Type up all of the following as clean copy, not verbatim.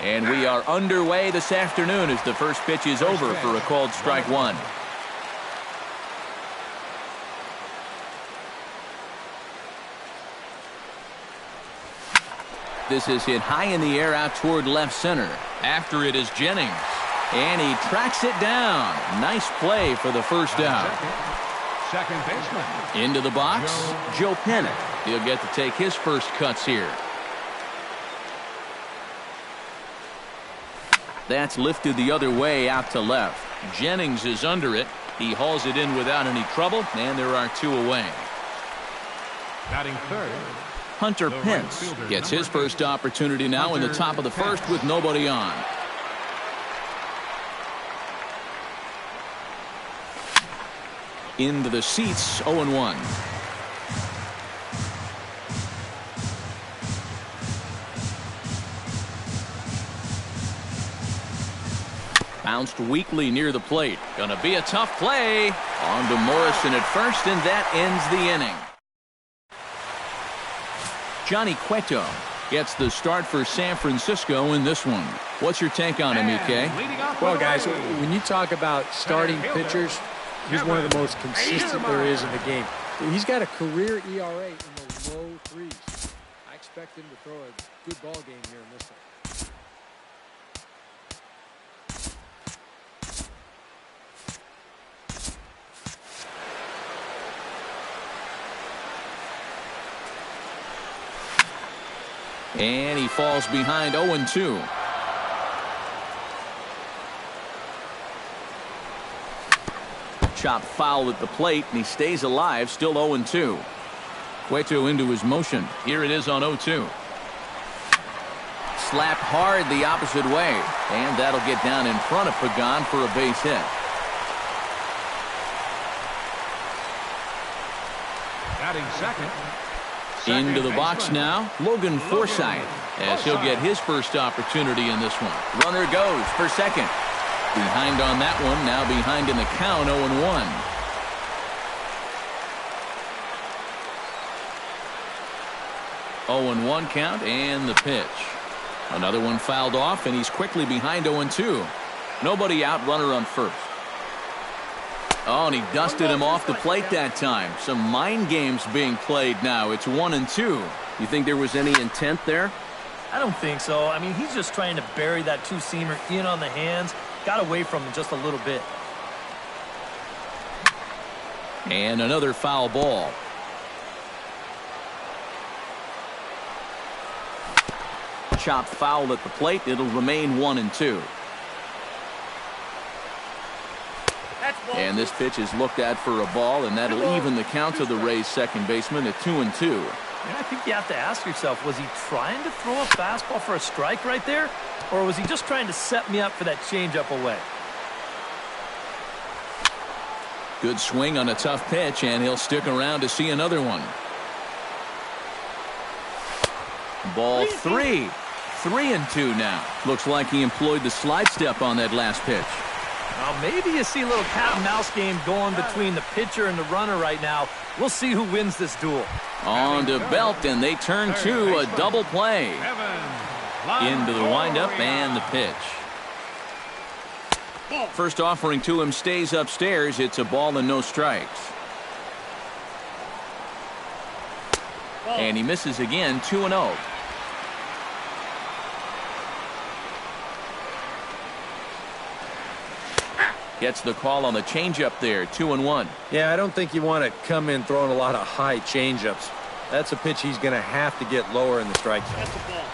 And we are underway this afternoon as the first pitch is over for a called strike one. This is hit high in the air out toward left center. After it is Jennings. And he tracks it down. Nice play for the first out. Second baseman. Into the box, Joe Pennant. He'll get to take his first cuts here. That's lifted the other way out to left. Jennings is under it. He hauls it in without any trouble, and there are two away. Batting third, Hunter Pence gets his first opportunity now in the top of the first with nobody on. Into the seats, 0-1. Bounced weakly near the plate. Gonna be a tough play. On to Morrison at first, and that ends the inning. Johnny Cueto gets the start for San Francisco in this one. What's your take on him, EK? Well, guys, when you talk about starting pitchers, he's one of the most consistent there is in the game. He's got a career ERA in the low threes. I expect him to throw a good ball game here in this one. And he falls behind 0-2. Chop foul at the plate, and he stays alive, still 0-2. Cueto into his motion. Here it is on 0-2. Slapped hard the opposite way, and that'll get down in front of Pagan for a base hit. batting second. Into the box now, Logan Forsythe, as he'll get his first opportunity in this one. Runner goes for second. Behind on that one, now behind in the count, 0-1. (0-1) count, and the pitch. Another one fouled off, and he's quickly behind 0-2. Nobody out, runner on first. Oh, and he dusted him off the plate that time. Some mind games being played now. It's 1-2. You think there was any intent there? I don't think so. I mean, he's just trying to bury that two-seamer in on the hands. Got away from him just a little bit. And another foul ball. Chopped foul at the plate. It'll remain 1-2. And this pitch is looked at for a ball, and that'll even the count of the Rays' second baseman at 2-2. And I think you have to ask yourself, was he trying to throw a fastball for a strike right there? Or was he just trying to set me up for that changeup away? Good swing on a tough pitch, and he'll stick around to see another one. Ball 3. 3-2 now. Looks like he employed the slide step on that last pitch. Well, maybe you see a little cat and mouse game going between the pitcher and the runner right now. We'll see who wins this duel. On to Belt, and they turn to a double play. Into the windup and the pitch. First offering to him stays upstairs. It's a ball and no strikes. And he misses again, 2-0. Gets the call on the changeup there, 2-1. Yeah, I don't think you want to come in throwing a lot of high changeups. That's a pitch he's going to have to get lower in the strike zone.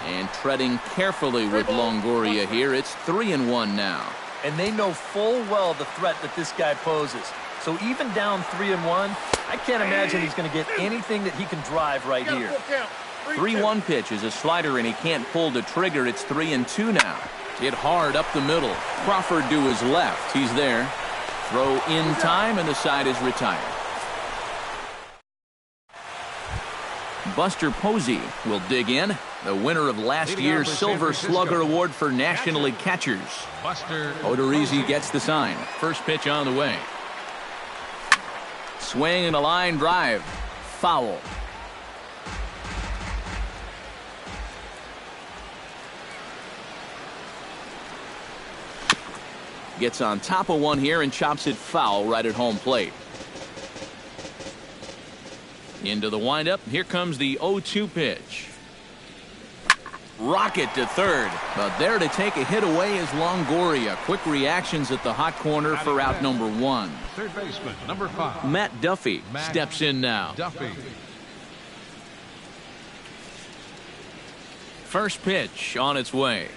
And treading carefully with Longoria here. It's 3-1 now. And they know full well the threat that this guy poses. So even down 3-1, I can't imagine he's going to get anything that he can drive right here. 3-1 pitch is a slider, and he can't pull the trigger. It's 3-2 now. Hit hard up the middle. Crawford to his left. He's there. Throw in time, and the side is retired. Buster Posey will dig in. The winner of last year's Silver Slugger Award for National League catchers. Odorizzi gets the sign. First pitch on the way. Swing and a line drive. Foul. Gets on top of one here and chops it foul right at home plate. Into the windup. Here comes the 0-2 pitch. Rocket to third. But there to take a hit away is Longoria. Quick reactions at the hot corner for out number 1. Third baseman, number 5. Matt Duffy steps in now. Duffy. First pitch on its way.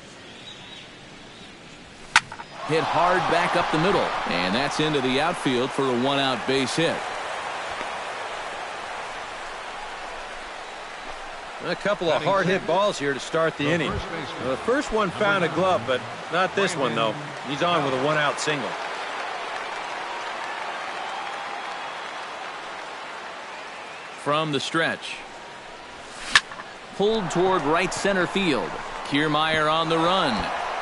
Hit hard back up the middle. And that's into the outfield for a 1-out base hit. A couple of hard-hit balls here to start the inning. The first one found a glove, but not this one, though. He's on with a 1-out single. From the stretch. Pulled toward right center field. Kiermaier on the run,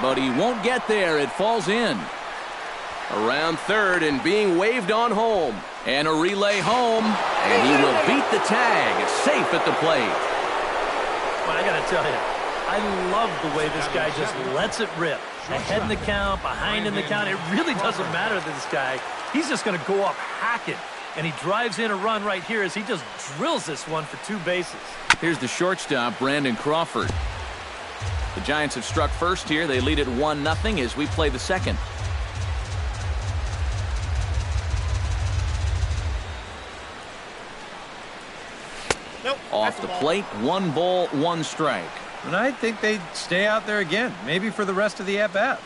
but he won't get there. It falls in. Around third and being waved on home. And a relay home, and he will beat the tag. Safe at the plate. I got to tell you, I love the way this guy just lets it rip. Ahead in the count, behind in the count. It really doesn't matter to this guy. He's just going to go up hacking. And he drives in a run right here as he just drills this one for 2 bases. Here's the shortstop, Brandon Crawford. The Giants have struck first here. They lead at 1-0 as we play the second. Off the plate, 1 ball, 1 strike. And I think they'd stay out there again, maybe for the rest of the at-bat.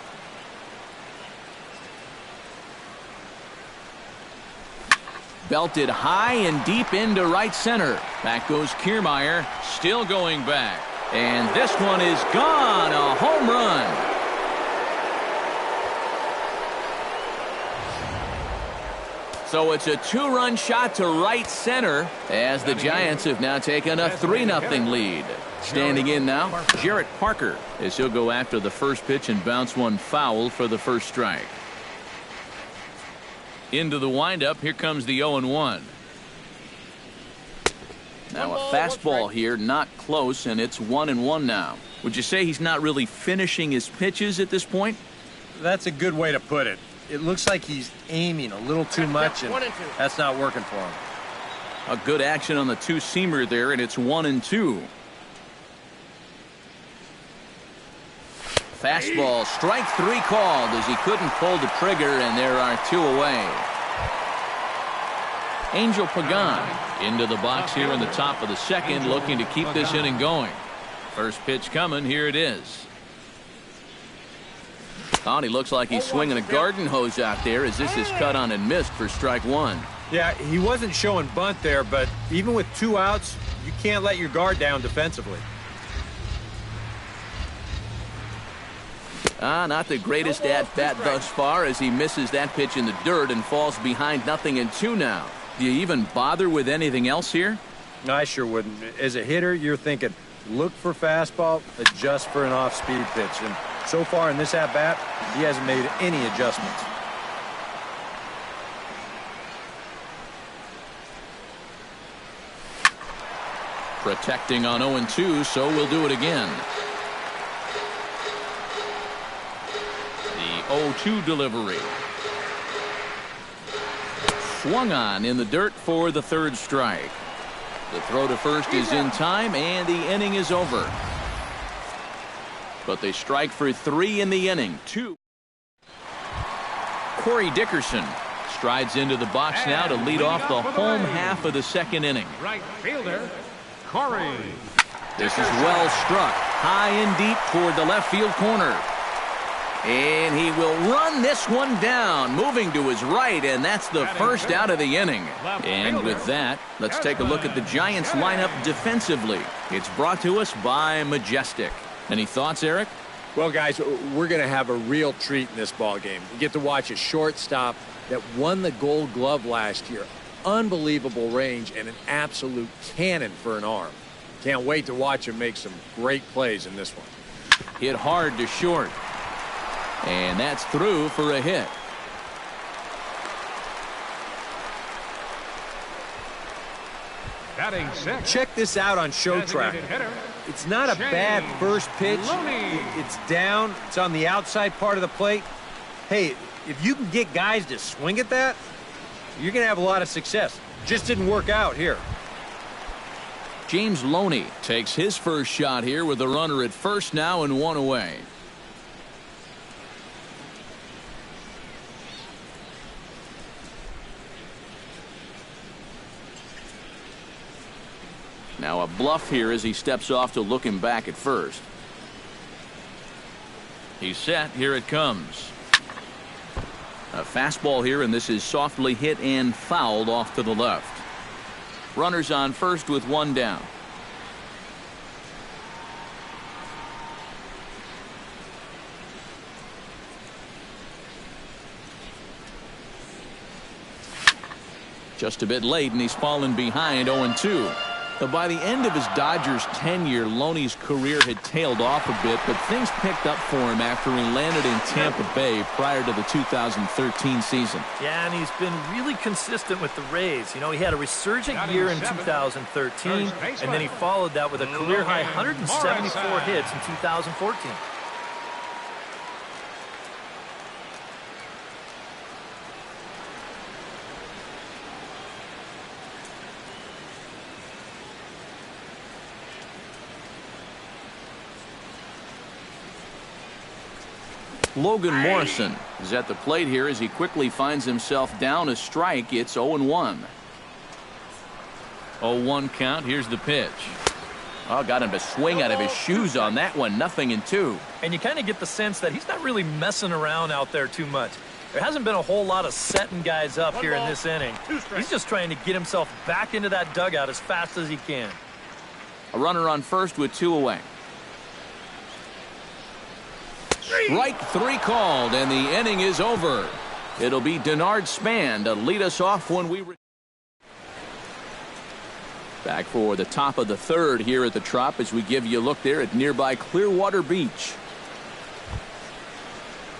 Belted high and deep into right center. Back goes Kiermaier, still going back. And this one is gone, a home run. So it's a 2-run shot to right center as the Giants have now taken a 3-0 lead. Standing in now, Jarrett Parker, as he'll go after the first pitch and bounce one foul for the first strike. Into the windup, here comes the 0-1. Now a fastball here, not close, and it's 1-1 now. Would you say he's not really finishing his pitches at this point? That's a good way to put it. It looks like he's aiming a little too much, and that's not working for him. A good action on the 2-seamer there, and it's 1-2. Fastball, strike 3 called as he couldn't pull the trigger, and there are 2 away. Angel Pagan into the box here in the top of the second, looking to keep this inning going. First pitch coming, here it is. Oh, he looks like he's swinging a garden hose out there as this is cut on and missed for strike 1. Yeah, he wasn't showing bunt there, but even with 2 outs, you can't let your guard down defensively. Not the greatest at-bat thus far as he misses that pitch in the dirt and falls behind 0-2 now. Do you even bother with anything else here? No, I sure wouldn't. As a hitter, you're thinking, look for fastball, adjust for an off-speed pitch. And so far in this at-bat, he hasn't made any adjustments. Protecting on 0-2, so we'll do it again. The 0-2 delivery. Swung on in the dirt for the 3rd strike. The throw to first is in time, and the inning is over. But they strike for 3 in the inning. 2. Corey Dickerson strides into the box now to lead off the home half of the second inning. Right fielder, Corey. This is well struck, high and deep toward the left field corner. And he will run this one down, moving to his right, and that's the first out of the inning. And with that, let's take a look at the Giants lineup defensively. It's brought to us by Majestic. Any thoughts, Eric? Well, guys, we're going to have a real treat in this ball game. You get to watch a shortstop that won the Gold Glove last year. Unbelievable range and an absolute cannon for an arm. Can't wait to watch him make some great plays in this one. Hit hard to short. And that's through for a hit. Batting 6. Check this out on Show Track. It's not a bad first pitch. It's down. It's on the outside part of the plate. Hey, if you can get guys to swing at that, you're going to have a lot of success. Just didn't work out here. James Loney takes his first shot here with a runner at first now and one away. Now a bluff here as he steps off to look him back at first. He's set. Here it comes. A fastball here, and this is softly hit and fouled off to the left. Runners on first with one down. Just a bit late, and he's fallen behind 0-2. By the end of his Dodgers tenure, Loney's career had tailed off a bit, but things picked up for him after he landed in Tampa Bay prior to the 2013 season. Yeah, and he's been really consistent with the Rays. You know, he had a resurgent year in 2013, and then he followed that with a career-high 174 hits in 2014. Logan Morrison is at the plate here as he quickly finds himself down a strike. It's 0-1. 0-1 count. Here's the pitch. Oh, got him to swing out of his shoes on that one. 0-2. And you kind of get the sense that he's not really messing around out there too much. There hasn't been a whole lot of setting guys up here in this inning. He's just trying to get himself back into that dugout as fast as he can. A runner on first with two away. Strike three called, and the inning is over. It'll be Denard Span to lead us off when we back for the top of the third here at the Trop as we give you a look there at nearby Clearwater Beach.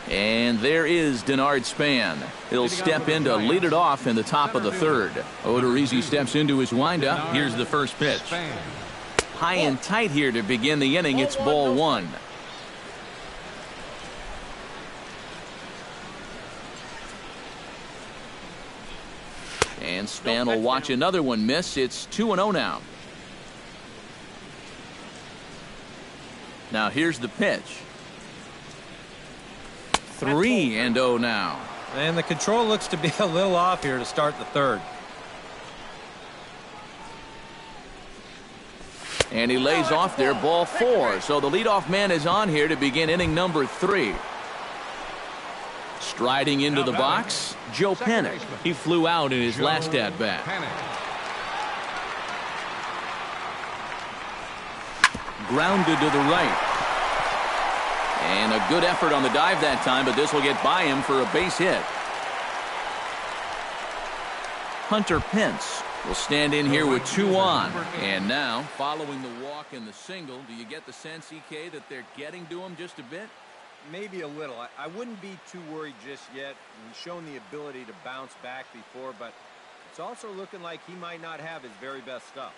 And there is Denard Span. He'll step in to lead it off in the top of the third. Odorizzi steps into his windup. Here's the first pitch. High and tight here to begin the inning. It's ball one. And Span will watch another one miss. It's 2-0 now. Now here's the pitch. 3-0 now. And the control looks to be a little off here to start the third. And he lays off there, ball four. So the leadoff man is on here to begin inning number 3. Striding into the box, Joe Panik. He flew out in his last at-bat. Grounded to the right. And a good effort on the dive that time, but this will get by him for a base hit. Hunter Pence will stand in here with 2 on. And now, following the walk and the single, do you get the sense, EK, that they're getting to him just a bit? Maybe a little. I wouldn't be too worried just yet. He's shown the ability to bounce back before, but it's also looking like he might not have his very best stuff.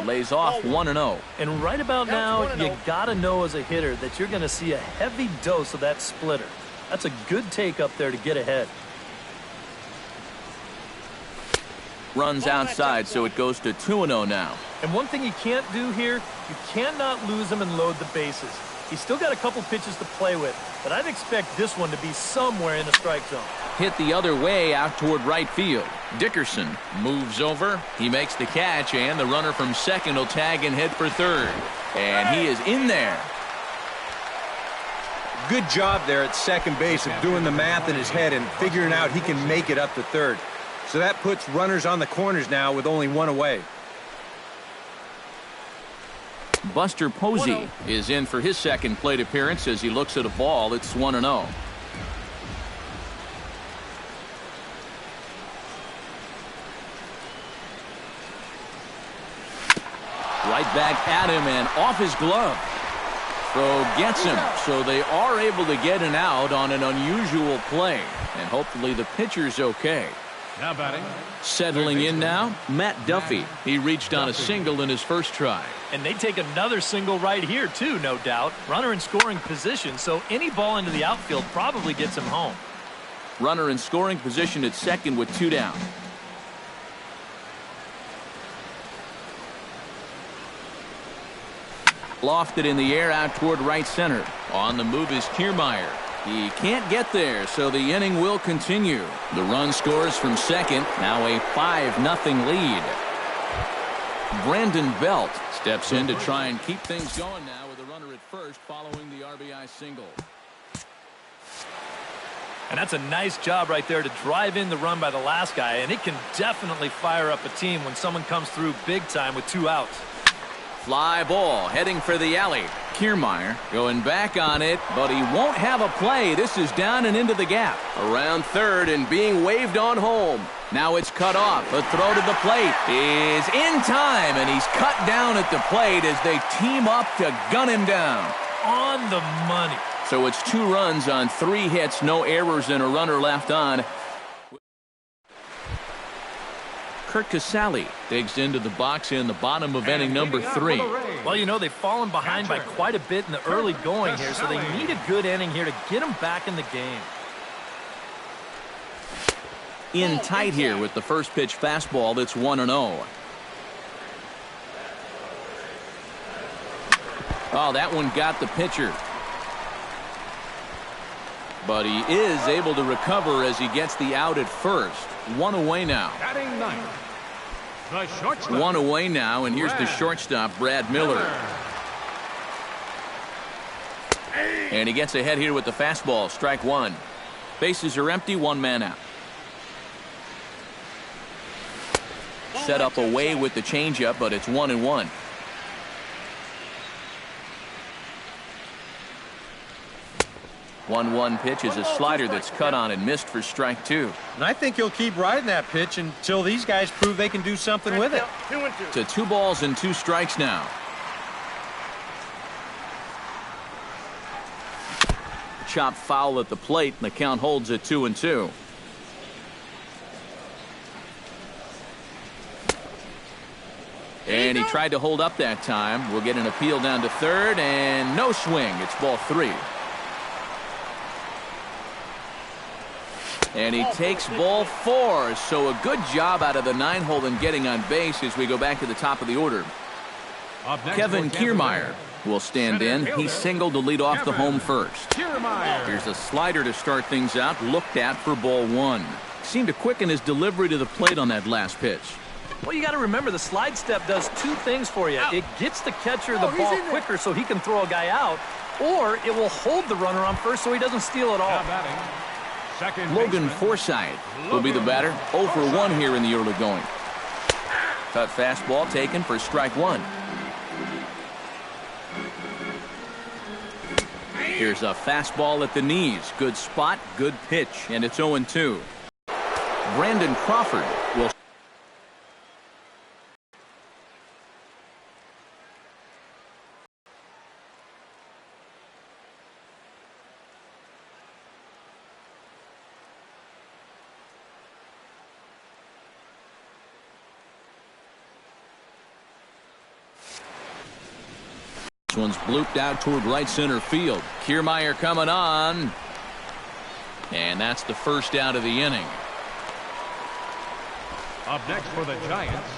lays off 1-0. And right about now, you got to know as a hitter that you're going to see a heavy dose of that splitter. That's a good take up there to get ahead. Runs outside, so it goes to 2-0 now. And one thing you can't do here, you cannot lose him and load the bases. He's still got a couple pitches to play with, but I'd expect this one to be somewhere in the strike zone. Hit the other way out toward right field. Dickerson moves over. He makes the catch, and the runner from second will tag and head for third. And he is in there. Good job there at second base of doing the math in his head and figuring out he can make it up to third. So that puts runners on the corners now with only one away. Buster Posey is in for his second plate appearance as he looks at a ball. It's 1-0. Right back at him and off his glove. Throw gets him, so they are able to get an out on an unusual play. And hopefully the pitcher's okay. Now batting. Settling in now, Matt Duffy. He reached on a single in his first try. And they take another single right here, too, no doubt. Runner in scoring position, so any ball into the outfield probably gets him home. Runner in scoring position at second with 2 down. Lofted in the air out toward right center. On the move is Kiermaier. He can't get there, so the inning will continue. The run scores from second. Now a 5-0 lead. Brandon Belt steps in to try and keep things going now with a runner at first following the RBI single. And that's a nice job right there to drive in the run by the last guy, and it can definitely fire up a team when someone comes through big time with 2 outs. Fly ball heading for the alley. Kiermaier going back on it, but he won't have a play. This is down and into the gap. Around third and being waved on home. Now it's cut off. A throw to the plate is in time, and he's cut down at the plate as they team up to gun him down. On the money. So it's 2 runs on 3 hits, no errors, and a runner left on. Kurt Casale digs into the box in the bottom of inning number 3. Well, you know, they've fallen behind by quite a bit in the early going here, so they need a good inning here to get them back in the game. In tight here with the first pitch fastball. That's 1-0. Oh, that one got the pitcher. But he is able to recover as he gets the out at first. 1 away now. Batting ninth, the shortstop. 1 away now, and here's the shortstop, Brad Miller. And he gets ahead here with the fastball. Strike 1. Bases are empty, 1 man out. Set up away with the changeup, but it's 1-1. One pitch is a slider that's cut on and missed for strike 2. And I think he'll keep riding that pitch until these guys prove they can do something with it. To 2 balls and 2 strikes now. Chop foul at the plate, and the count holds at 2-2. And he tried to hold up that time. We'll get an appeal down to third, and no swing. It's ball 3. And he takes ball 4, so a good job out of the 9-hole in getting on base as we go back to the top of the order. Kevin Kiermaier will stand in. He singled to lead off the home first. Here's a slider to start things out, looked at for ball 1. Seemed to quicken his delivery to the plate on that last pitch. Well, you got to remember the slide step does 2 things for you. It gets the catcher the ball quicker so he can throw a guy out, or it will hold the runner on first so he doesn't steal it all. Logan Forsythe will be the batter. 0 for 1 here in the early going. Cut fastball taken for strike 1. Here's a fastball at the knees. Good spot, good pitch, and it's 0-2. Brandon Crawford will This one's blooped out toward right center field. Kiermaier coming on. And that's the first out of the inning. Up next for the Giants.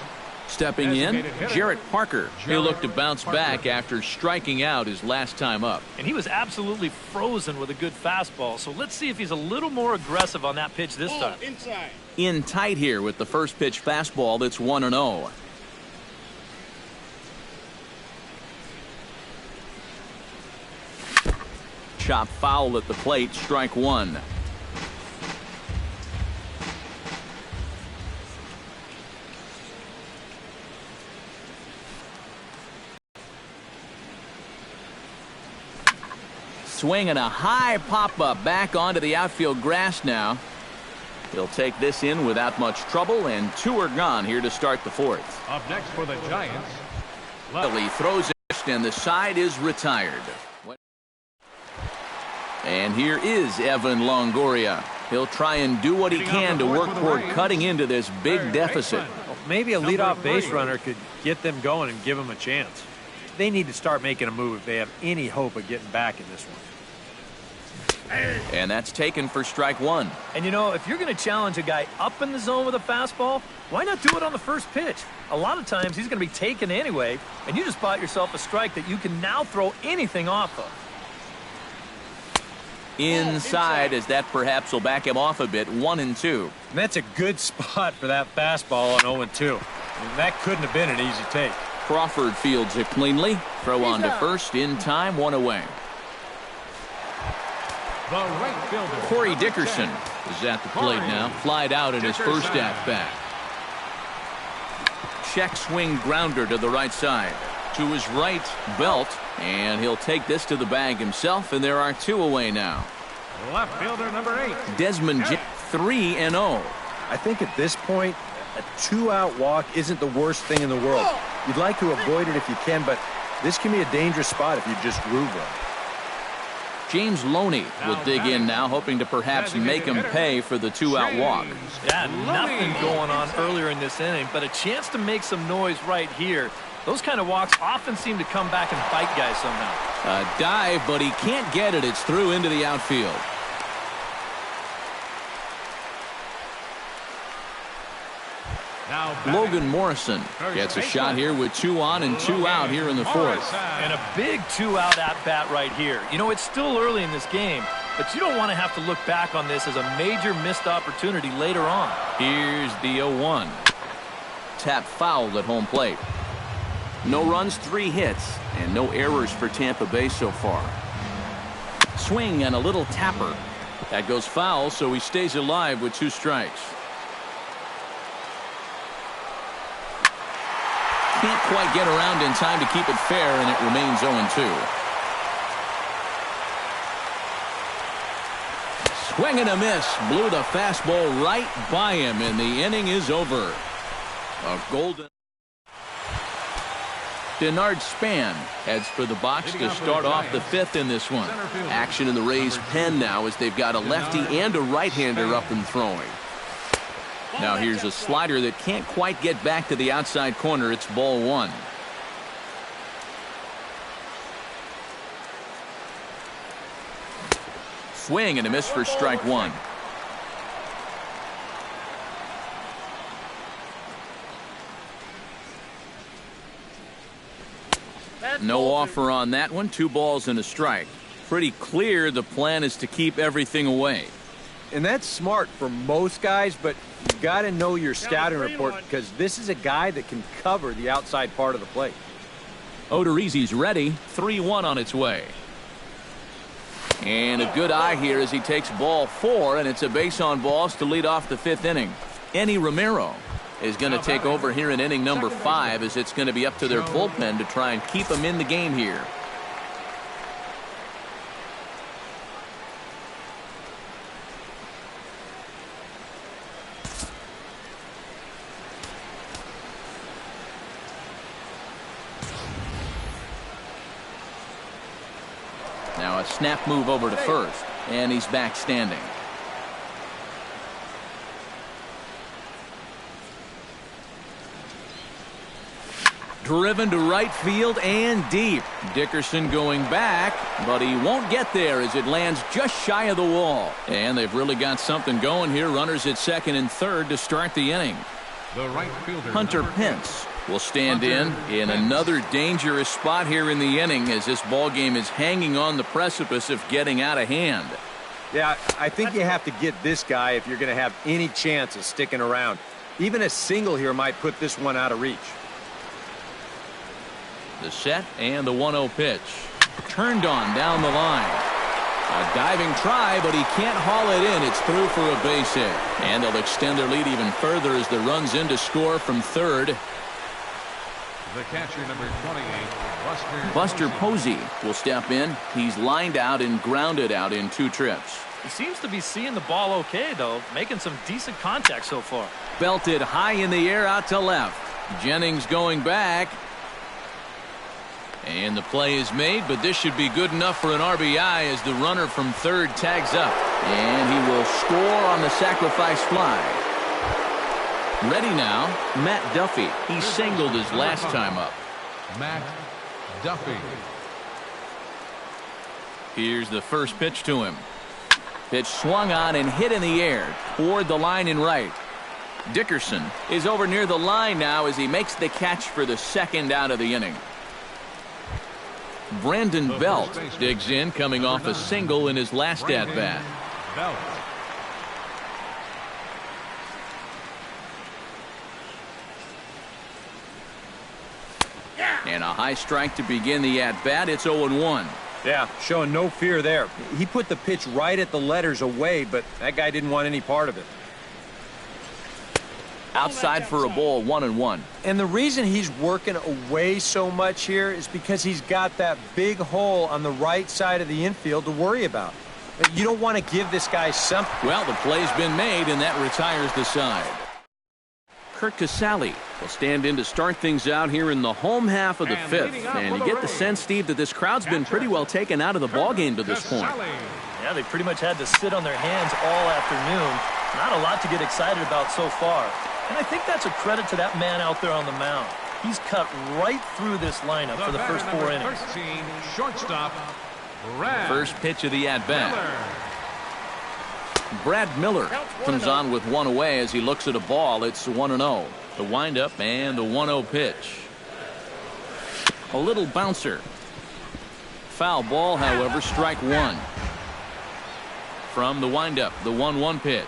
Stepping in, Jarrett Parker. He'll look to bounce back after striking out his last time up. And he was absolutely frozen with a good fastball. So let's see if he's a little more aggressive on that pitch this time. Inside. In tight here with the first pitch fastball that's 1-0. Chop foul at the plate, strike one. Swinging a high pop-up back onto the outfield grass now. He'll take this in without much trouble, and two are gone here to start the fourth. Up next for the Giants. He throws it, and the side is retired. And here is Evan Longoria. He'll try and do what he can to work toward cutting into this big deficit. Well, maybe a leadoff base runner could get them going and give them a chance. They need to start making a move if they have any hope of getting back in this one. And that's taken for strike one. And you know, if you're going to challenge a guy up in the zone with a fastball, why not do it on the first pitch? A lot of times he's going to be taken anyway, and you just bought yourself a strike that you can now throw anything off of. Inside, as that perhaps will back him off a bit, 1-2. And that's a good spot for that fastball on 0-2. That couldn't have been an easy take. Crawford fields it cleanly. Throw on to first in time, one away. The right fielder. Corey Dickerson is at the plate now. Flied out in his first at-bat. Check swing grounder to the right side. To his right, Belt. And he'll take this to the bag himself, and there are two away now. Left fielder number 8. Desmond 3-0. I think at this point, a 2-out walk isn't the worst thing in the world. You'd like to avoid it if you can, but this can be a dangerous spot if you just groove one. James Loney will dig in now, hoping to perhaps make him pay for the 2-out walk. Yeah, nothing going on earlier in this inning, but a chance to make some noise right here. Those kind of walks often seem to come back and bite guys somehow. A dive, but he can't get it. It's through into the outfield. Now Logan Morrison gets a shot here with 2 on and 2 out here in the fourth. And a big 2-out at-bat right here. You know, it's still early in this game, but you don't want to have to look back on this as a major missed opportunity later on. Here's the 0-1. Tap fouled at home plate. No runs, 3 hits, and no errors for Tampa Bay so far. Swing and a little tapper. That goes foul, so he stays alive with 2 strikes. Can't quite get around in time to keep it fair, and it remains 0-2. Swing and a miss. Blew the fastball right by him, and the inning is over. A golden. Denard Span heads for the box to start off the 5th in this one. Action in the Rays' pen now as they've got a lefty and a right-hander up and throwing. Now here's a slider that can't quite get back to the outside corner. It's ball 1. Swing and a miss for strike 1. No offer on that one. 2 balls and a strike. Pretty clear the plan is to keep everything away. And that's smart for most guys, but you got to know your scouting report because this is a guy that can cover the outside part of the plate. Odorizzi's ready. 3-1 on its way. And a good eye here as he takes ball 4, and it's a base on balls to lead off the 5th inning. Enny Romero is going to take over here in inning number 5 as it's going to be up to their bullpen to try and keep them in the game here. Now a snap move over to first, and he's back standing. Driven to right field and deep. Dickerson going back, but he won't get there as it lands just shy of the wall. And they've really got something going here. Runners at second and third to start the inning. The right fielder, Hunter Pence will stand in another dangerous spot here in the inning as this ball game is hanging on the precipice of getting out of hand. Yeah, I think you have to get this guy if you're going to have any chance of sticking around. Even a single here might put this one out of reach. The set and the 1-0 pitch. Turned on down the line. A diving try, but he can't haul it in. It's through for a base hit. And they'll extend their lead even further as the run's in to score from third. the catcher, number 28, Buster Posey will step in. He's lined out and grounded out in 2 trips. He seems to be seeing the ball okay, though, making some decent contact so far. Belted high in the air out to left. Jennings going back. And the play is made, but this should be good enough for an RBI as the runner from third tags up. And he will score on the sacrifice fly. Ready now, Matt Duffy. He singled his last time up. Matt Duffy. Here's the first pitch to him. Pitch swung on and hit in the air toward the line and right. Dickerson is over near the line now as he makes the catch for the second out of the inning. Brandon Belt digs in, coming off a single in his last at-bat. Belt. And a high strike to begin the at-bat. It's 0-1. Yeah, showing no fear there. He put the pitch right at the letters away, but that guy didn't want any part of it. Outside for a ball, 1-1. And the reason he's working away so much here is because he's got that big hole on the right side of the infield to worry about. You don't want to give this guy something. Well, the play's been made, and that retires the side. Kurt Casale will stand in to start things out here in the home half of the fifth. And you get the sense, Steve, that this crowd's been pretty well taken out of the ballgame to this point. Yeah, they pretty much had to sit on their hands all afternoon. Not a lot to get excited about so far. And I think that's a credit to that man out there on the mound. He's cut right through this lineup for the first 4 innings. 13, shortstop, Brad First pitch of the at-bat. Miller. Brad Miller comes on with one away as he looks at a ball. It's 1-0. The windup and the 1-0 pitch. A little bouncer. Foul ball, however, strike one. From the windup, the 1-1 pitch.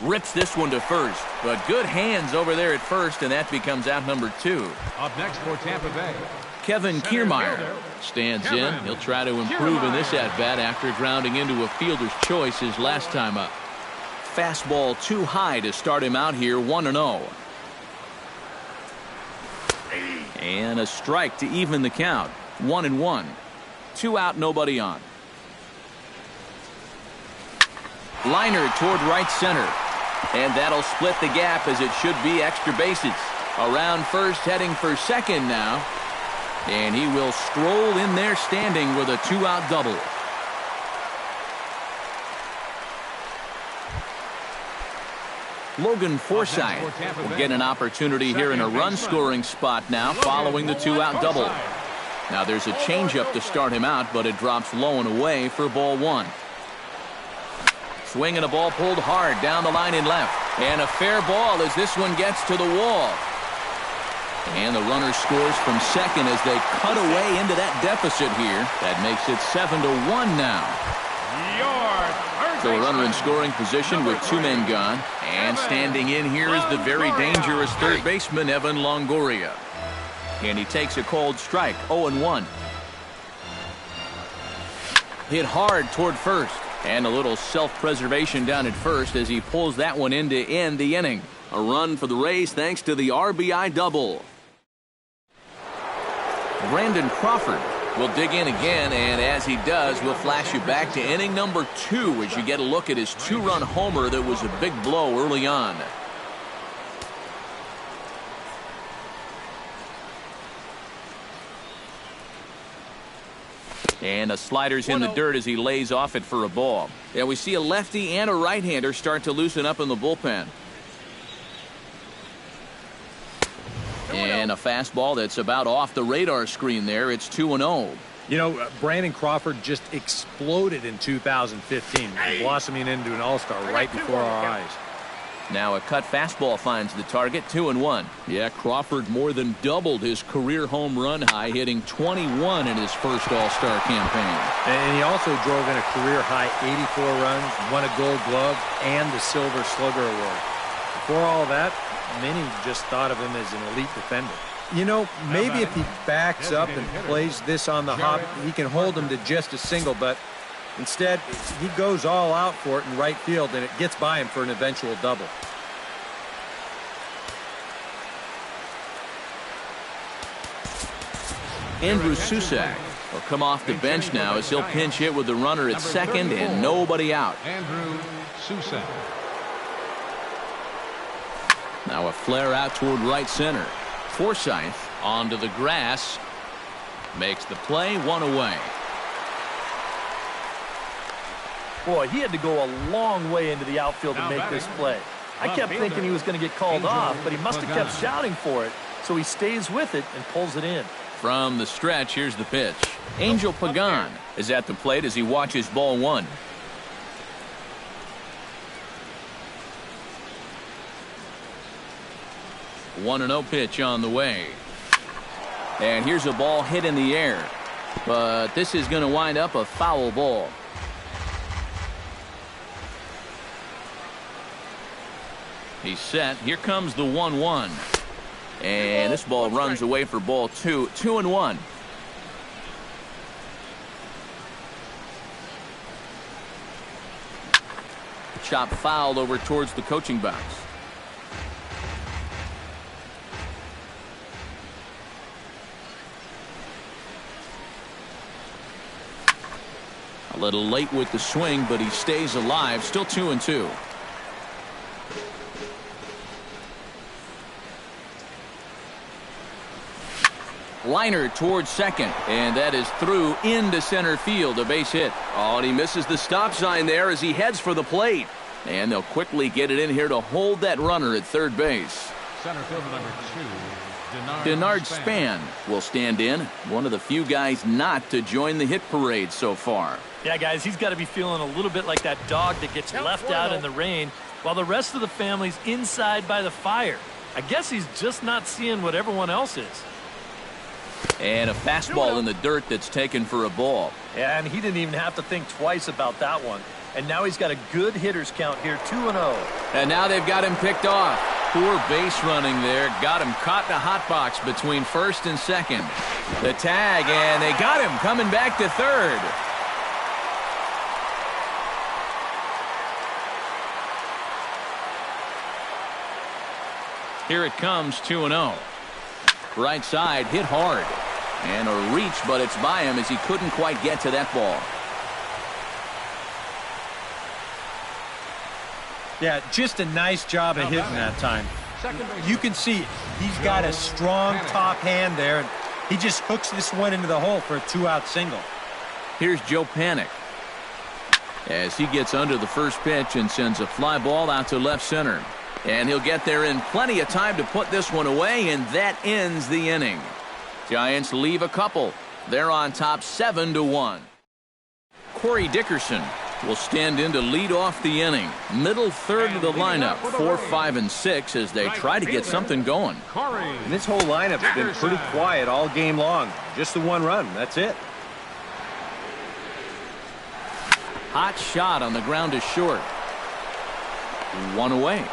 Rips this one to first, but good hands over there at first, and that becomes out number 2. Up next for Tampa Bay, Kevin Kiermaier stands in. He'll try to improve in this at-bat after grounding into a fielder's choice his last time up. Fastball too high to start him out here, 1-0. And a strike to even the count, 1-1. 2 out, nobody on. Liner toward right center. And that'll split the gap as it should be extra bases. Around first, heading for second now. And he will stroll in there standing with a 2-out double. Logan Forsythe will get an opportunity here in a run-scoring spot now following the 2-out double. Now there's a changeup to start him out, but it drops low and away for ball 1. Swinging a ball pulled hard down the line and left. And a fair ball as this one gets to the wall. And the runner scores from second as they cut away into that deficit here. That makes it 7-1 now. So a runner in scoring position with 2 men gone. And standing in here is the very dangerous third baseman, Evan Longoria. And he takes a cold strike, 0-1. Hit hard toward first. And a little self-preservation down at first as he pulls that one in to end the inning. A run for the Rays thanks to the RBI double. Brandon Crawford will dig in again, and as he does, we'll flash you back to inning number 2 as you get a look at his 2-run homer that was a big blow early on. And a slider's in the dirt as he lays off it for a ball. Yeah, we see a lefty and a right-hander start to loosen up in the bullpen. And And a fastball that's about off the radar screen there. It's 2-0. You know, Brandon Crawford just exploded in 2015, blossoming into an all-star right before our eyes. Now a cut fastball finds the target, 2-1. Yeah, Crawford more than doubled his career home run high, hitting 21 in his first all-star campaign. And he also drove in a career-high 84 runs, won a Gold Glove, and the Silver Slugger Award. Before all that, many just thought of him as an elite defender. You know, maybe if he backs up and plays this on the hop, he can hold him to just a single, but instead, he goes all out for it in right field, and it gets by him for an eventual double. Andrew Susac will come off the bench now as he'll pinch hit with the runner at second and nobody out. Andrew Susac. Now a flare out toward right center. Forsythe onto the grass. Makes the play, one away. Boy, he had to go a long way into the outfield to make this play. I kept thinking he was going to get called off, but he must have kept shouting for it. So he stays with it and pulls it in. From the stretch, here's the pitch. Angel Pagan is at the plate as he watches ball one. One 1-0 pitch on the way. And here's a ball hit in the air. But this is going to wind up a foul ball. He's set. Here comes the 1-1. And this ball runs away for ball two. 2-1. Chop fouled over towards the coaching box. A little late with the swing, but he stays alive. Still 2-2. Liner towards second, and that is through into center field, a base hit. Oh, and he misses the stop sign there as he heads for the plate. And they'll quickly get it in here to hold that runner at third base. Center fielder number 2, Denard Span will stand in, one of the few guys not to join the hit parade so far. Yeah, guys, he's got to be feeling a little bit like that dog that gets left out in the rain while the rest of the family's inside by the fire. I guess he's just not seeing what everyone else is. And a fastball in the dirt that's taken for a ball. Yeah, and he didn't even have to think twice about that one. And now he's got a good hitters count here, 2-0. And now they've got him picked off. Poor base running there. Got him caught in a hot box between first and second. The tag, and they got him coming back to third. Here it comes, 2-0. Right side, hit hard. And a reach, but it's by him as he couldn't quite get to that ball. Yeah, just a nice job of hitting that time. You can see he's got a strong top hand there, and he just hooks this one into the hole for a 2-out single. Here's Joe Panik as he gets under the first pitch and sends a fly ball out to left center. And he'll get there in plenty of time to put this one away, and that ends the inning. Giants leave a couple. They're on top 7-1. Corey Dickerson will stand in to lead off the inning. Middle third of the lineup, 4, 5, and 6 as they try to get something going. And this whole lineup's been pretty quiet all game long. Just the one run, that's it. Hot shot on the ground is short. One away.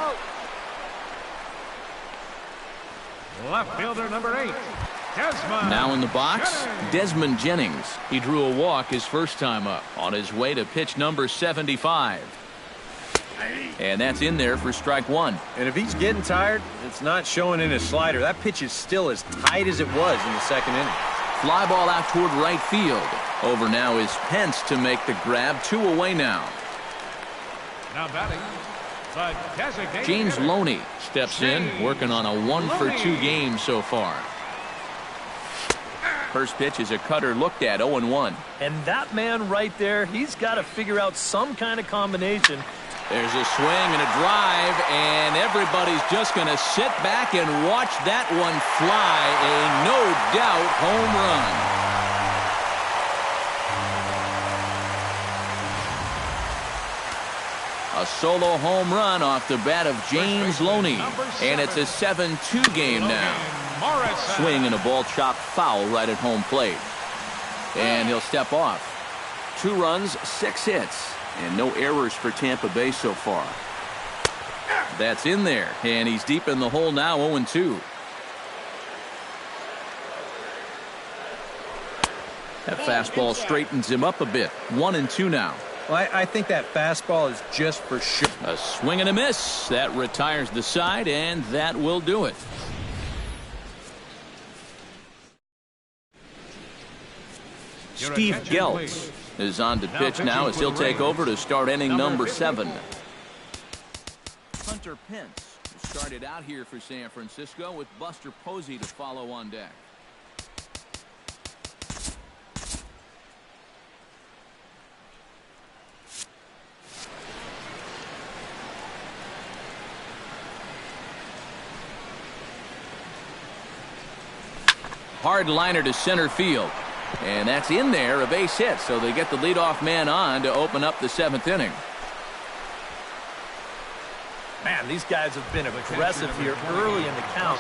Left fielder number 8, Desmond. Now in the box, Desmond Jennings. He drew a walk his first time up on his way to pitch number 75. And that's in there for strike one. And if he's getting tired, it's not showing in his slider. That pitch is still as tight as it was in the second inning. Fly ball out toward right field. Over now is Pence to make the grab. 2 away now. Now batting, the designated James hitter, Loney steps in, working on a 1-for-2 game so far. First pitch is a cutter looked at, 0-1. And that man right there, he's got to figure out some kind of combination to There's a swing and a drive, and everybody's just going to sit back and watch that one fly. A no-doubt home run. A solo home run off the bat of James Loney, and it's a 7-2 game now. Swing and a ball chopped foul right at home plate. And he'll step off. 2 runs, 6 hits. And no errors for Tampa Bay so far. That's in there. And he's deep in the hole now, 0-2. That fastball straightens him up a bit. 1-2 now. Well, I think that fastball is just for sure. A swing and a miss. That retires the side, and that will do it. Steve Geltz is on to pitch now as he'll take over to start inning number 7. Hunter Pence started out here for San Francisco with Buster Posey to follow on deck. Hard liner to center field. And that's in there, a base hit, so they get the leadoff man on to open up the 7th inning. Man, these guys have been aggressive here early in the count.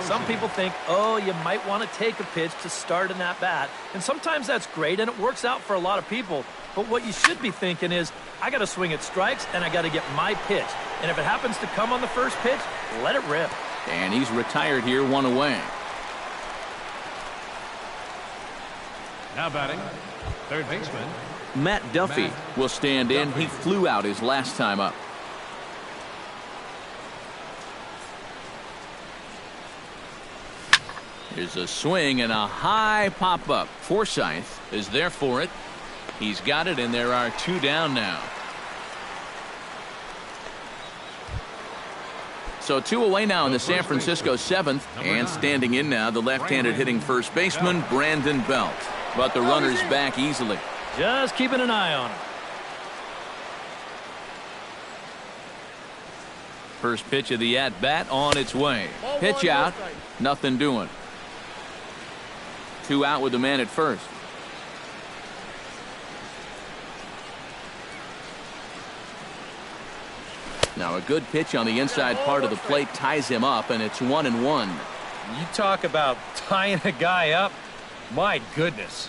Some people think, oh, you might want to take a pitch to start an at-bat. And sometimes that's great, and it works out for a lot of people. But what you should be thinking is, I got to swing at strikes, and I got to get my pitch. And if it happens to come on the first pitch, let it rip. And he's retired here, 1 away. Now batting, third baseman Matt Duffy will stand in. He flew out his last time up. Here's a swing and a high pop-up. Forsythe is there for it. He's got it, and there are 2 down now. So 2 away now in the San Francisco 7th. And standing in now, the left-handed hitting first baseman, Brandon Belt. But the runner's back easily. Just keeping an eye on him. First pitch of the at-bat on its way. Pitch out. Nothing doing. 2 out with the man at first. Now a good pitch on the inside part of the plate ties him up, and it's 1-1. You talk about tying a guy up. My goodness.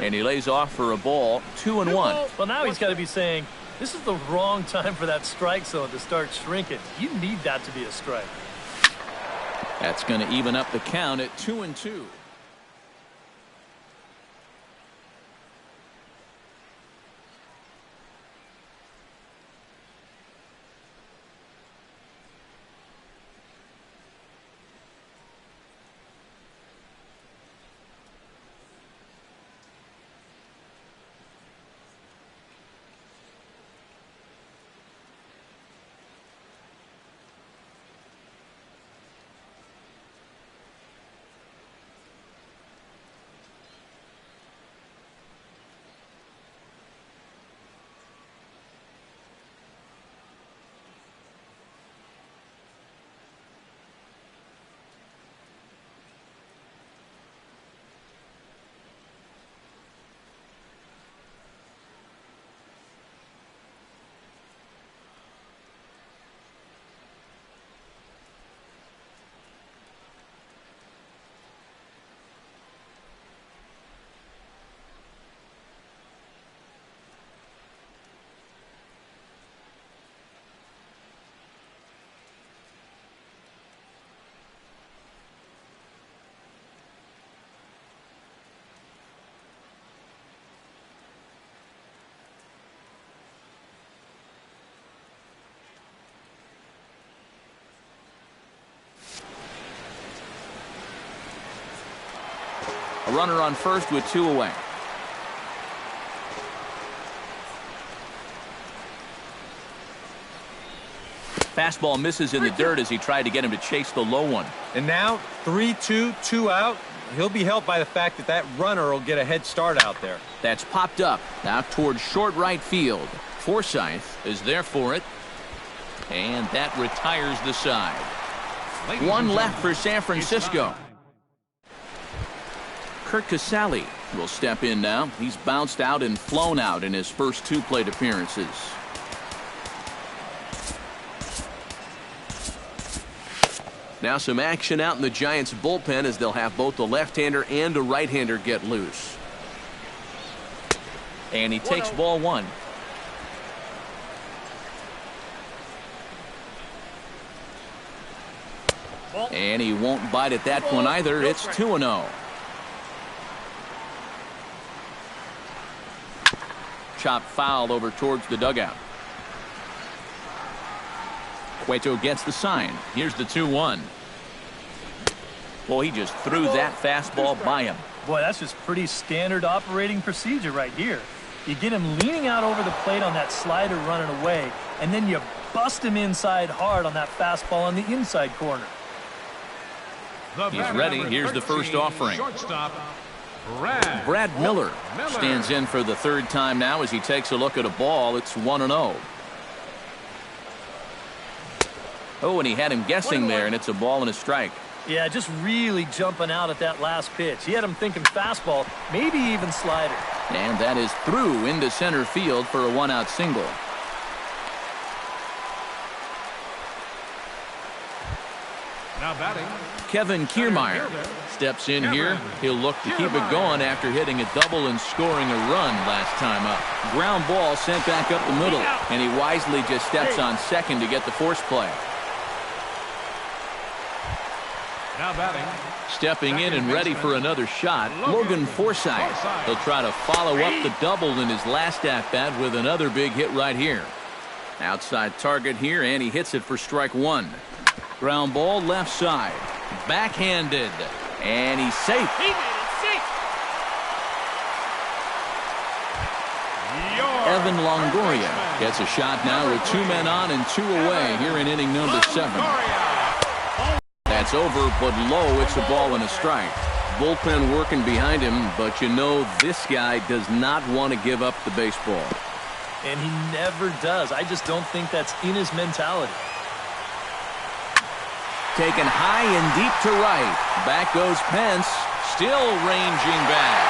And he lays off for a ball. 2-1. Well, now he's got to be saying, this is the wrong time for that strike zone to start shrinking. You need that to be a strike. That's going to even up the count at 2-2. A runner on first with 2 away. Fastball misses in the dirt as he tried to get him to chase the low one. And now 3-2, 2 out. He'll be helped by the fact that that runner will get a head start out there. That's popped up now towards short right field. Forsythe is there for it. And that retires the side. One left for San Francisco. Kurt Casale will step in now. He's bounced out and flown out in his first 2 plate appearances. Now some action out in the Giants bullpen as they'll have both the left-hander and a right-hander get loose. And he takes ball 1. And he won't bite at that one either. It's 2-0. Chop foul over towards the dugout. Cueto gets the sign. Here's the 2-1. Well, he just threw that fastball by him. Boy, that's just pretty standard operating procedure right here. You get him leaning out over the plate on that slider running away, and then you bust him inside hard on that fastball on the inside corner. He's ready. Here's the first offering. Shortstop, Brad Miller stands in for the 3rd time now as he takes a look at a ball. It's 1-0. Oh, and he had him guessing there, and it's a ball and a strike. Yeah, just really jumping out at that last pitch. He had him thinking fastball, maybe even slider. And that is through into center field for a 1-out single. Now batting, Kevin Kiermaier steps in here. He'll look to keep it going after hitting a double and scoring a run last time up. Ground ball sent back up the middle, and he wisely just steps on second to get the force play. now batting, Stepping in and ready for another shot, Logan Forsythe. He'll try to follow up the double in his last at-bat with another big hit right here. Outside target here, and he hits it for strike 1. Ground ball left side. Backhanded. And he's safe. He made it safe. Evan Longoria gets a shot now with 2 men on and 2 away here in inning number 7. That's over, but low. It's a ball and a strike. Bullpen working behind him, but you know this guy does not want to give up the baseball. And he never does. I just don't think that's in his mentality. Taken high and deep to right. Back goes Pence, still ranging back.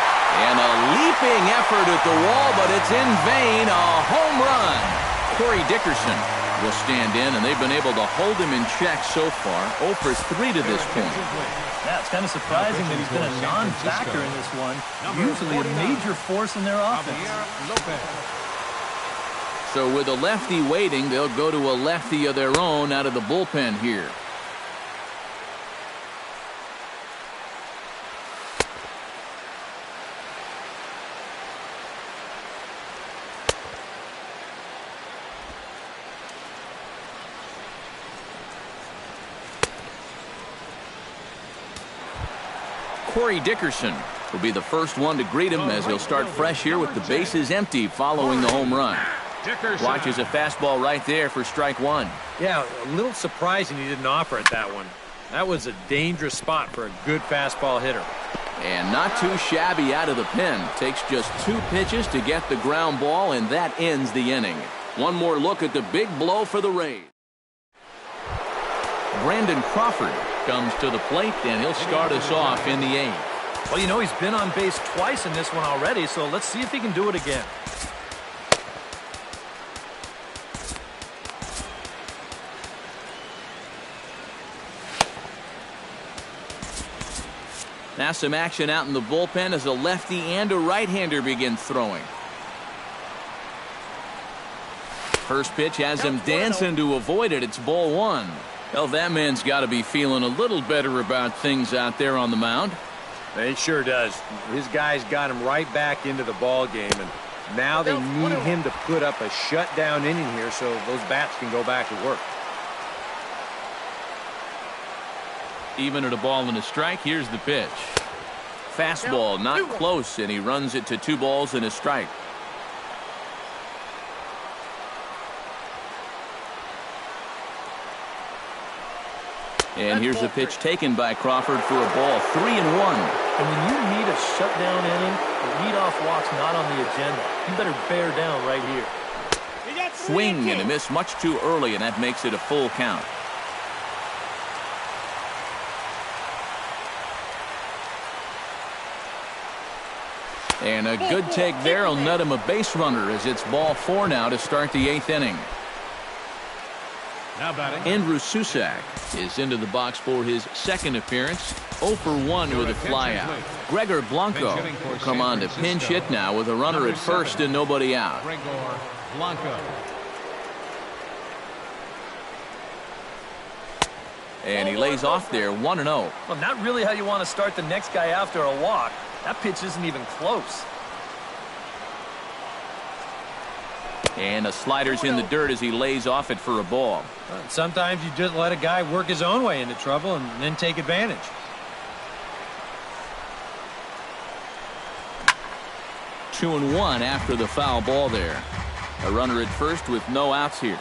And a leaping effort at the wall, but it's in vain. A home run. Corey Dickerson will stand in, and they've been able to hold him in check so far. 0 for 3 to this point. Yeah, it's kind of surprising that he's been a non-factor in this one. Usually a major force in their offense. So with a lefty waiting, they'll go to a lefty of their own out of the bullpen here. Corey Dickerson will be the first one to greet him as he'll start fresh here with the bases empty following the home run. Watches a fastball right there for strike 1. Yeah, a little surprising he didn't offer it that one. That was a dangerous spot for a good fastball hitter. And not too shabby out of the pen. Takes just 2 pitches to get the ground ball, and that ends the inning. One more look at the big blow for the Rays. Brandon Crawford comes to the plate, and he'll start us off in the 8th. Well, you know, he's been on base twice in this one already, so let's see if he can do it again. Now some action out in the bullpen as a lefty and a right-hander begin throwing. First pitch has him dancing to avoid it. It's ball 1. Well, that man's got to be feeling a little better about things out there on the mound. He sure does. His guys got him right back into the ball game, and now they need him to put up a shutdown inning here so those bats can go back to work. Even at a ball and a strike, here's the pitch. Fastball not close, and he runs it to 2 balls and a strike. And here's a pitch taken by Crawford for a ball. 3-1. And when you need a shutdown inning, the leadoff walk's not on the agenda. You better bear down right here. Swing and a miss much too early, and that makes it a full count. And a good take there will net him a base runner as it's ball 4 now to start the 8th inning. Now batting. Andrew Susak is into the box for his second appearance. 0 for 1 with a flyout. Gregor Blanco will come on to pinch hit now with a runner at first and nobody out. Gregor Blanco. And he lays off there 1-0. Well, not really how you want to start the next guy after a walk. That pitch isn't even close. And the slider's in the dirt as he lays off it for a ball. Sometimes you just let a guy work his own way into trouble and then take advantage. Two and one after the foul ball there. A runner at first with no outs here.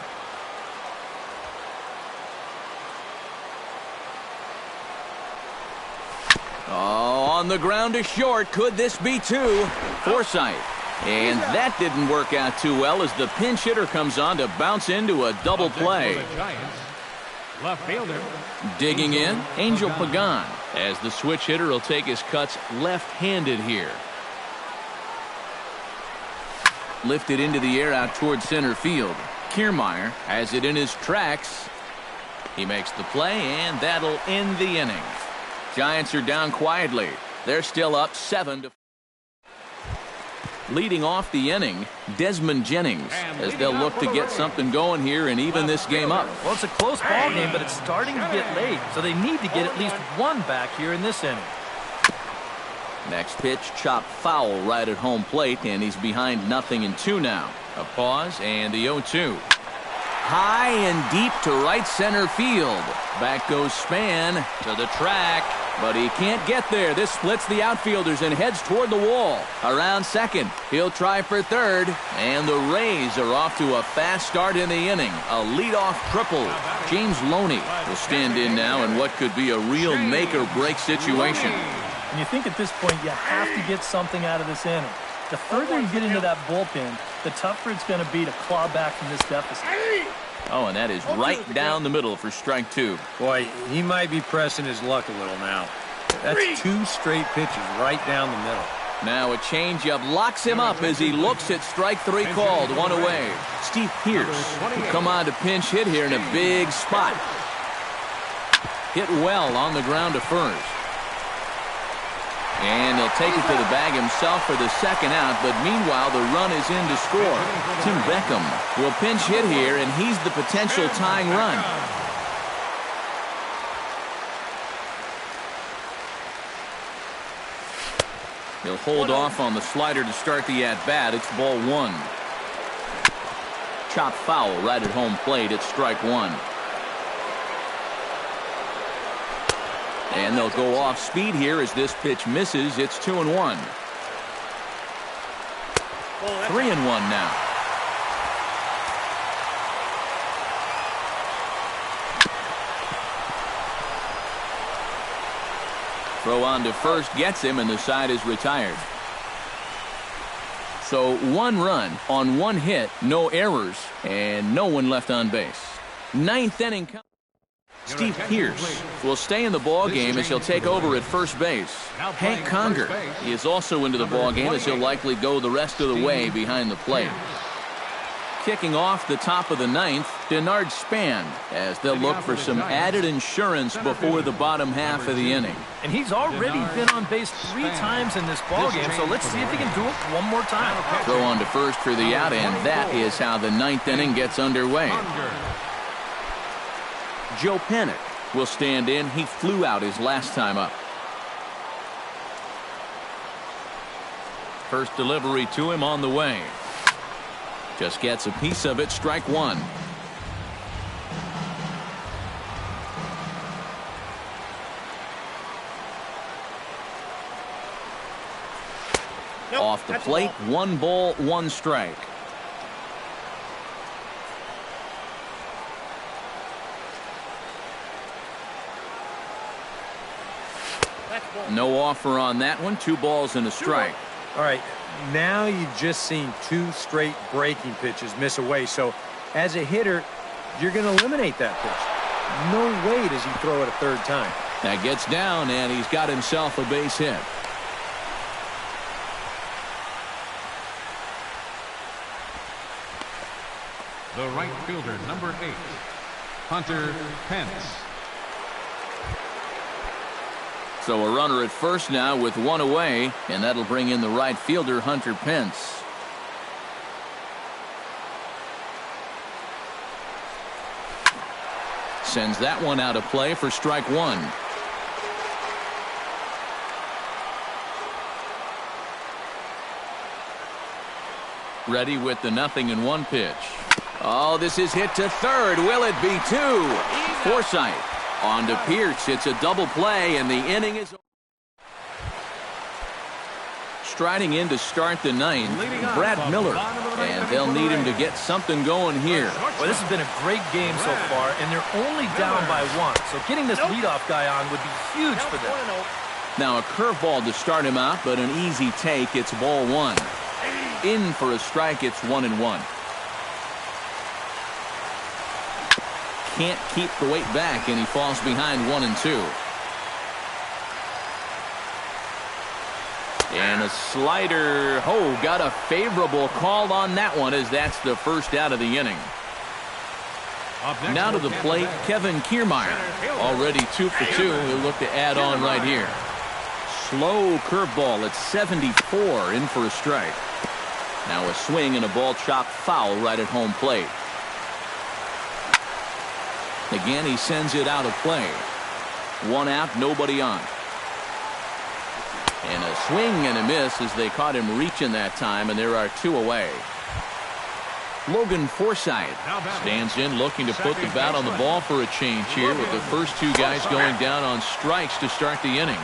Oh, on the ground to short. Could this be two? Forsythe. And that didn't work out too well as the pinch hitter comes on to bounce into a double play. Left fielder. Digging in, Angel Pagan, as the switch hitter will take his cuts left-handed here. Lifted into the air out towards center field. Kiermaier has it in his tracks. He makes the play, and that'll end the inning. Giants are down quietly. They're still up 7-4. Leading off the inning, Desmond Jennings, as they'll look to get something going here and even this game up. Well, it's a close ball game, but it's starting to get late, so they need to get at least one back here in this inning. Next pitch, chopped foul right at home plate, and he's behind 0-2 now. A pause and the 0-2. High and deep to right center field. Back goes Span to the track, but he can't get there. This splits the outfielders and heads toward the wall. Around second, he'll try for third, and the Rays are off to a fast start in the inning. A leadoff triple. James Loney will stand in now in what could be a real make-or-break situation. And you think at this point you have to get something out of this inning. The further you get into that bullpen, the tougher it's going to be to claw back from this deficit. Oh, and that is right down the middle for strike 2. Boy, he might be pressing his luck a little now. That's 2 straight pitches right down the middle. Now a changeup locks him up as he looks at strike 3 called. 1 away. Steve Pierce will come on to pinch hit here in a big spot. Hit well on the ground to first. And he'll take it to the bag himself for the second out, but meanwhile the run is in to score. Tim Beckham will pinch hit here, and he's the potential tying run. He'll hold off on the slider to start the at-bat. It's ball 1. Chopped foul right at home plate. It's strike 1. And they'll go off speed here as this pitch misses. It's 2-1. 3-1 now. Throw on to first gets him, and the side is retired. So 1 run on 1 hit, no errors, and no one left on base. 9th inning. Steve Pierce will stay in the ball game as he'll take over at first base. Hank Conger is also into the ball game as he'll likely go the rest of the way behind the plate. Kicking off the top of the 9th, Denard Span, as they'll look for some added insurance before the bottom half of the inning. And he's already been on base 3 times in this ball game, so let's see if he can do it one more time. Throw on to first for the out, and that is how the 9th inning gets underway. Joe Panik will stand in. He flew out his last time up. First delivery to him on the way. Just gets a piece of it. Strike 1. Off the plate, 1 ball, 1 strike. No offer on that one. 2 balls and a strike. All right, now you've just seen 2 straight breaking pitches miss away, so As a hitter, you're going to eliminate that pitch. No way does he throw it a third time. That gets down, and he's got himself a base hit. The right fielder, number 8, Hunter Pence. So a runner at first now with one away, and that'll bring in the right fielder, Hunter Pence. Sends that one out of play for strike one. Ready with the 0-1 pitch. Oh, this is hit to third. Will it be two? Forsythe on to Pierce. It's a double play, and the inning is striding in to start the ninth, Brad Miller, and they'll need him to get something going here. Well, this has been a great game so far, and they're only down by one, so getting this leadoff guy on would be huge for them. Now a curveball to start him out, but an easy take. It's ball one. In for a strike. It's 1-1. Can't keep the weight back, and he falls behind 1-2. And a slider. Oh, got a favorable call on that one, as that's the first out of the inning. Now to the plate, Kevin Kiermaier. Already 2 for 2. He'll look to add on right here. Slow curveball at 74, in for a strike. Now a swing and a ball chopped foul right at home plate. Again, he sends it out of play. One out, nobody on. And a swing and a miss as they caught him reaching that time, and there are 2 away. Logan Forsythe stands in looking to put the bat on the ball for a change here, with the first 2 guys going down on strikes to start the inning.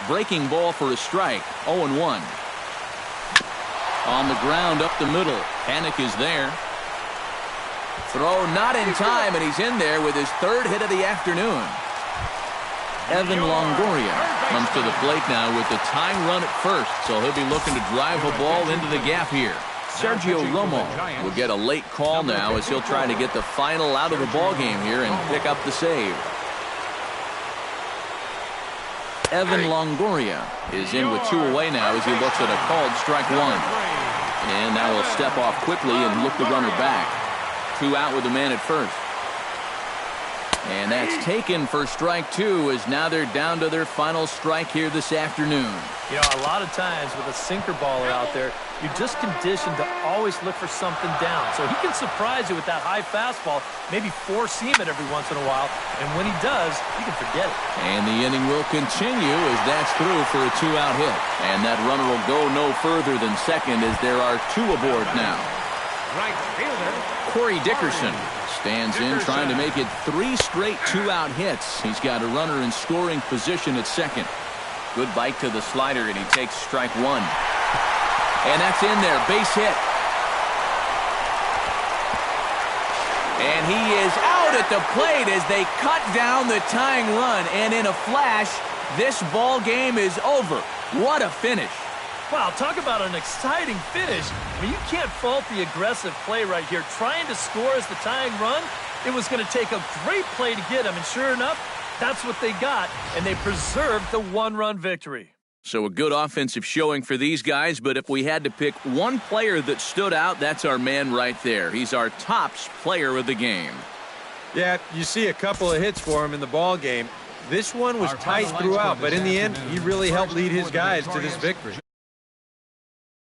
Breaking ball for a strike, 0-1. On the ground up the middle. Panic is there. Throw not in time, and he's in there with his 3rd hit of the afternoon. Evan Longoria comes to the plate now with the tying run at first, so he'll be looking to drive a ball into the gap here. Sergio Romo will get a late call now as he'll try to get the final out of the ball game here and pick up the save. Evan Longoria is in with 2 away now as he looks at a called strike one. And now he'll step off quickly and look the runner back. 2 out with the man at first. And that's taken for strike 2, as now they're down to their final strike here this afternoon. You know, a lot of times with a sinker baller out there, you're just conditioned to always look for something down. So he can surprise you with that high fastball, maybe 4-seam it every once in a while. And when he does, you can forget it. And the inning will continue as that's through for a 2-out hit. And that runner will go no further than second, as there are 2 aboard now. Right fielder, Corey Dickerson stands in, trying to make it 3 straight 2-out hits. He's got a runner in scoring position at second. Good bite to the slider, and he takes strike 1. And that's in there, base hit. And he is out at the plate as they cut down the tying run. And in a flash, this ball game is over. What a finish. Wow, talk about an exciting finish. I mean, you can't fault the aggressive play right here. Trying to score as the tying run, it was going to take a great play to get him. And sure enough, that's what they got. And they preserved the 1-run victory. So a good offensive showing for these guys, but if we had to pick one player that stood out, that's our man right there. He's our tops player of the game. Yeah, you see a couple of hits for him in the ball game. This one was tight throughout, but in the end, he really helped lead his guys to this victory.